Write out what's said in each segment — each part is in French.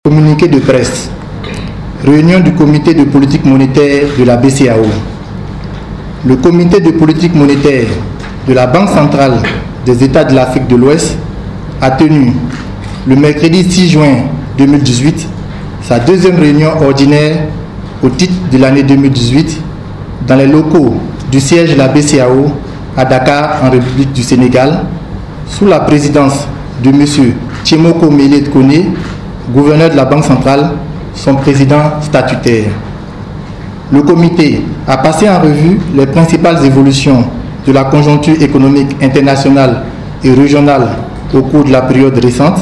Communiqué de presse. Réunion du comité de politique monétaire de la BCEAO. Le comité de politique monétaire de la Banque centrale des États de l'Afrique de l'Ouest a tenu le mercredi 6 juin 2018 sa deuxième réunion ordinaire au titre de l'année 2018 dans les locaux du siège de la BCEAO à Dakar en République du Sénégal sous la présidence de M. Tchémoko Mélie Koné, gouverneur de la Banque centrale, son président statutaire. Le comité a passé en revue les principales évolutions de la conjoncture économique internationale et régionale au cours de la période récente,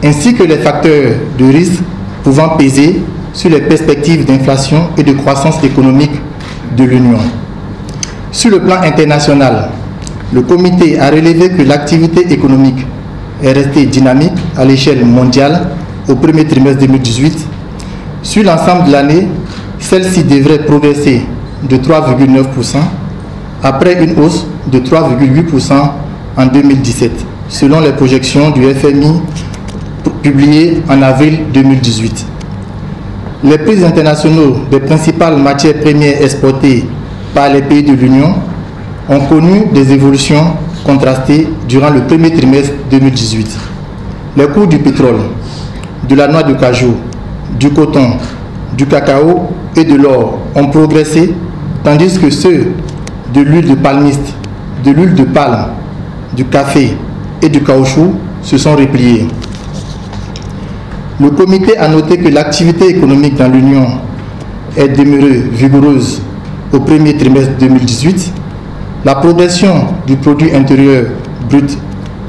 ainsi que les facteurs de risque pouvant peser sur les perspectives d'inflation et de croissance économique de l'Union. Sur le plan international, le comité a relevé que l'activité économique est restée dynamique à l'échelle mondiale au premier trimestre 2018. Sur l'ensemble de l'année, celle-ci devrait progresser de 3,9% après une hausse de 3,8% en 2017, selon les projections du FMI publiées en avril 2018. Les prix internationaux des principales matières premières exportées par les pays de l'Union ont connu des évolutions contrastées durant le premier trimestre 2018. Les cours du pétrole, de la noix de cajou, du coton, du cacao et de l'or ont progressé, tandis que ceux de l'huile de palmiste, de l'huile de palme, du café et du caoutchouc se sont repliés. Le comité a noté que l'activité économique dans l'Union est demeurée vigoureuse au premier trimestre 2018. La progression du produit intérieur brut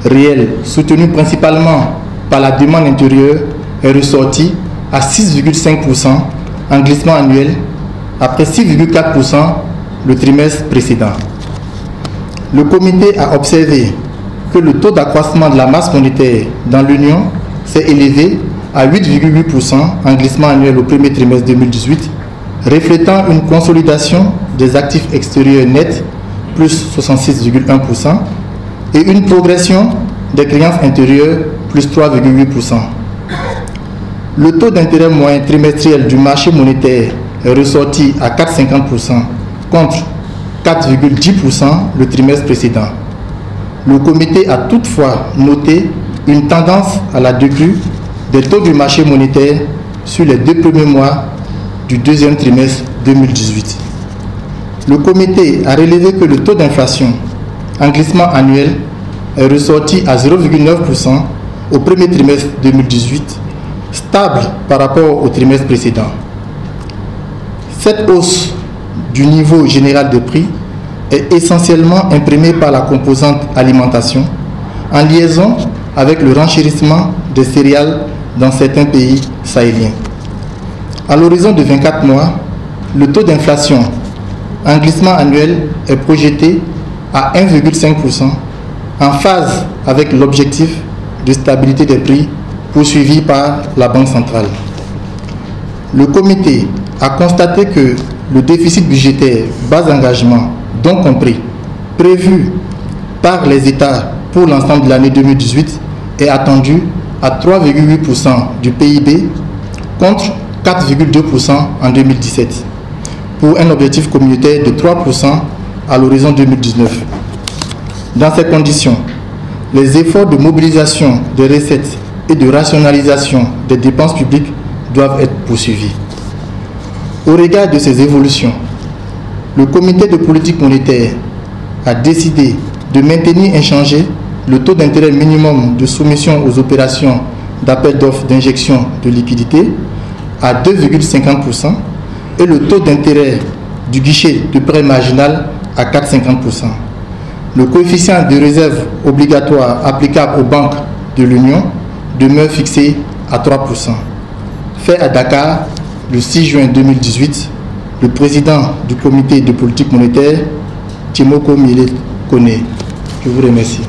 réel, soutenue principalement par la demande intérieure, est ressortie à 6,5% en glissement annuel, après 6,4% le trimestre précédent. Le comité a observé que le taux d'accroissement de la masse monétaire dans l'Union s'est élevé à 8,8% en glissement annuel au premier trimestre 2018, reflétant une consolidation des actifs extérieurs nets, plus 66,1%, et une progression des créances intérieures, plus 3,8%. Le taux d'intérêt moyen trimestriel du marché monétaire est ressorti à 4,50% contre 4,10% le trimestre précédent. Le comité a toutefois noté une tendance à la décrue des taux du marché monétaire sur les 2 premiers mois du deuxième trimestre 2018. Le comité a relevé que le taux d'inflation en glissement annuel est ressorti à 0,9% au premier trimestre 2018, stable par rapport au trimestre précédent. Cette hausse du niveau général des prix est essentiellement imprimée par la composante alimentation, en liaison avec le renchérissement des céréales dans certains pays sahéliens. À l'horizon de 24 mois, le taux d'inflation en glissement annuel est projeté à 1,5%, en phase avec l'objectif de stabilité des prix poursuivi par la Banque centrale. Le comité a constaté que le déficit budgétaire bas engagement, donc compris, prévu par les États pour l'ensemble de l'année 2018 est attendu à 3,8% du PIB contre 4,2% en 2017, pour un objectif communautaire de 3% à l'horizon 2019. Dans ces conditions, les efforts de mobilisation des recettes et de rationalisation des dépenses publiques doivent être poursuivis. Au regard de ces évolutions, le comité de politique monétaire a décidé de maintenir inchangé le taux d'intérêt minimum de soumission aux opérations d'appel d'offres d'injection de liquidités à 2,50% et le taux d'intérêt du guichet de prêt marginal à 4,50%. Le coefficient de réserve obligatoire applicable aux banques de l'Union demeure fixé à 3%. Fait à Dakar le 6 juin 2018, le président du comité de politique monétaire, Tchémoko Mélie Koné. Je vous remercie.